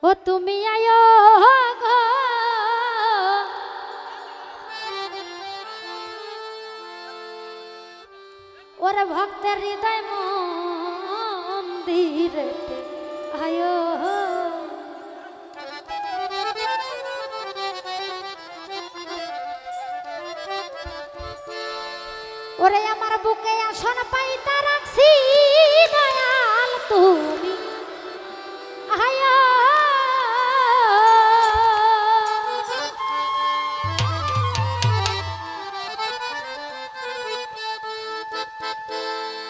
ও তুমি আয়ো গো ওরে ভক্তের হৃদয় মন্দিরেতে আয়ো ওরে আমার বুকে আসন পাইতা রাখছি দয়াল তুমি আয়ো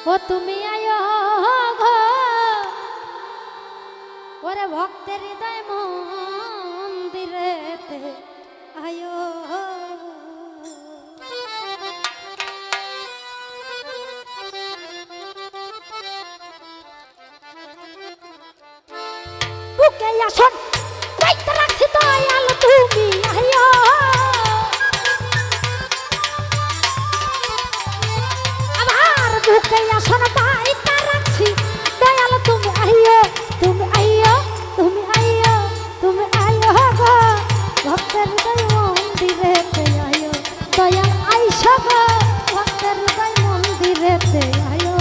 ও তুমি আয়ো গো ওরে ভক্তের হৃদয় মন্দিরেতে আয়ো বুকে আসন পাইতা রাখছি দয়াল তুমি আয়ো আমার বুকে আসন পাইতা রাখছি দয়াল তুমি আইও তুমি আইও তুমি আইও তুমি আইও গো ভক্তের হৃদয় মন্দিরেতে আইও দয়াল আইসো গো ভক্তের হৃদয় মন্দিরেতে আইও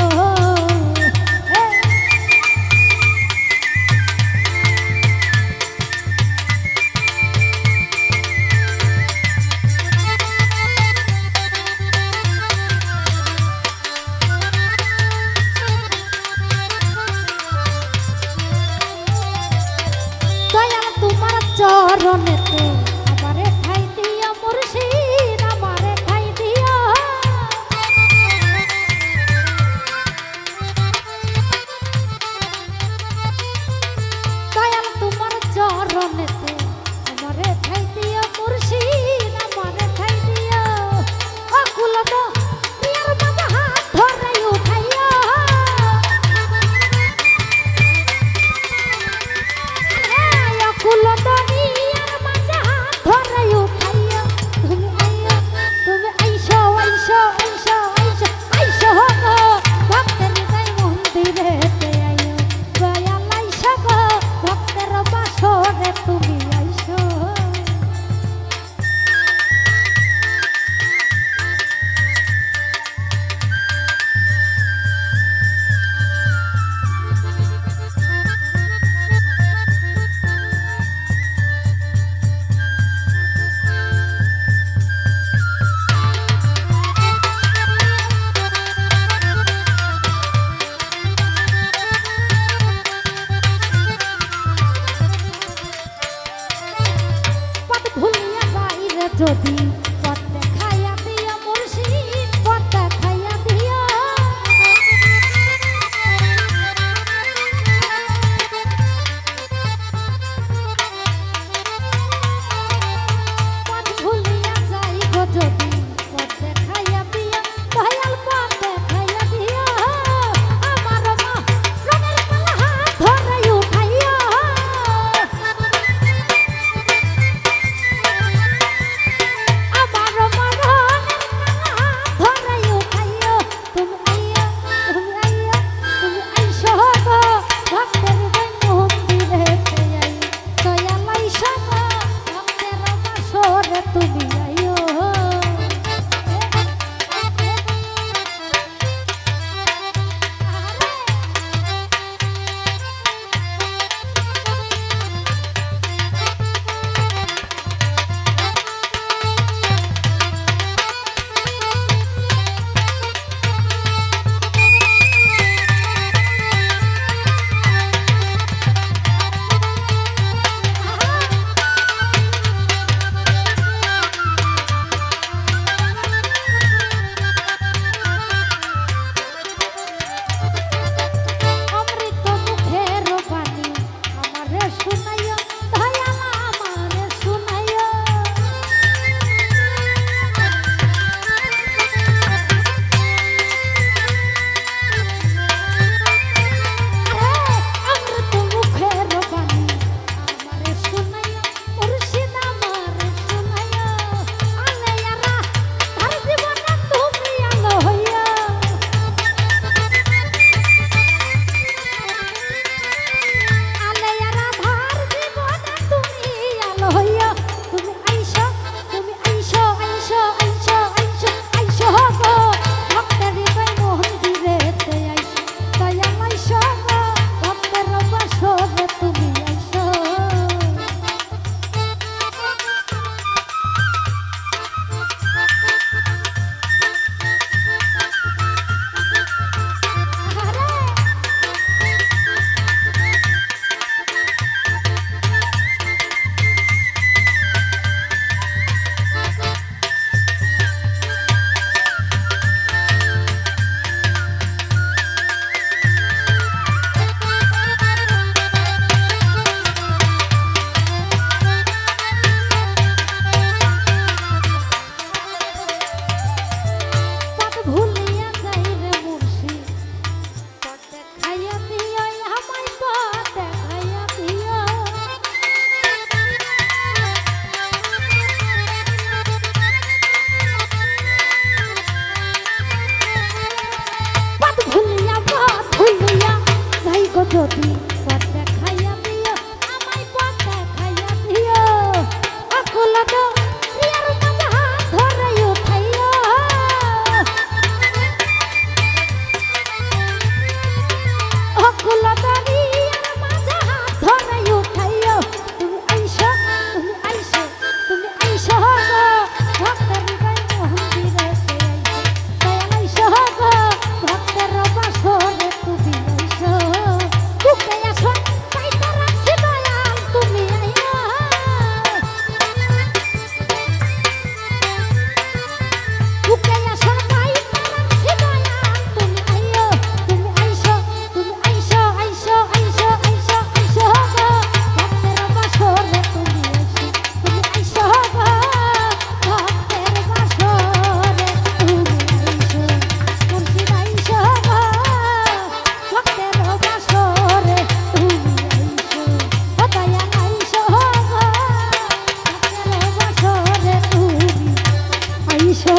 চরণেতে আমারে ঠাই দিও মুর্শিদ আমারে ঠাই দিও দয়াল তোমার চরণেতে আমারে ঠাই দিও মুর্শিদ আমারে ঠাই দিও অকুল দো প্রিয়র মাঝে হাত ধরে উঠাইও অকুল দো যদি পথ দেখাইয়া দিও মুর্শিদ পথ দেখাইয়া দিও পথ ভুলিয়া যাই গো যদি পথ দেখাইয়া দিও দয়াল পথ দেখাইয়া দিও আমার মা প্রাণের মালা হাত ধরে উঠাইও পথ দেখাইয়া দিও আমায় পথ দেখাইয়া দিও অকুল দরিয়ার মাঝে হাত ধরে উঠাইও অকুল দরিয়ার মাঝে হাত ধরে উঠাইও তুমি আইসো তুমি আইসো তুমি আইসো গো ভক্তের হৃদয় মন্দিরে দয়াল আইসো গো ভক্তের বাসরে তুমি আইসো বুকে আসো পাইতে রাখছি দয়াল তুমি আইও বুকে আসো পাইতে রাখছি দয়াল তুমি আইও তুমি আইসো তুমি আইসো আইসো আইসো আইসো আইসো গো ভক্তের বাসরে তুমি আইসো তুমি আইসো গো ভক্তের বাসরে তুমি আইসো মুর্শিদ আইসো গো ভক্তের বাসরে তুমি আইসো ও দয়াল আইসো গো ভক্তের বাসরে তুমি আইসো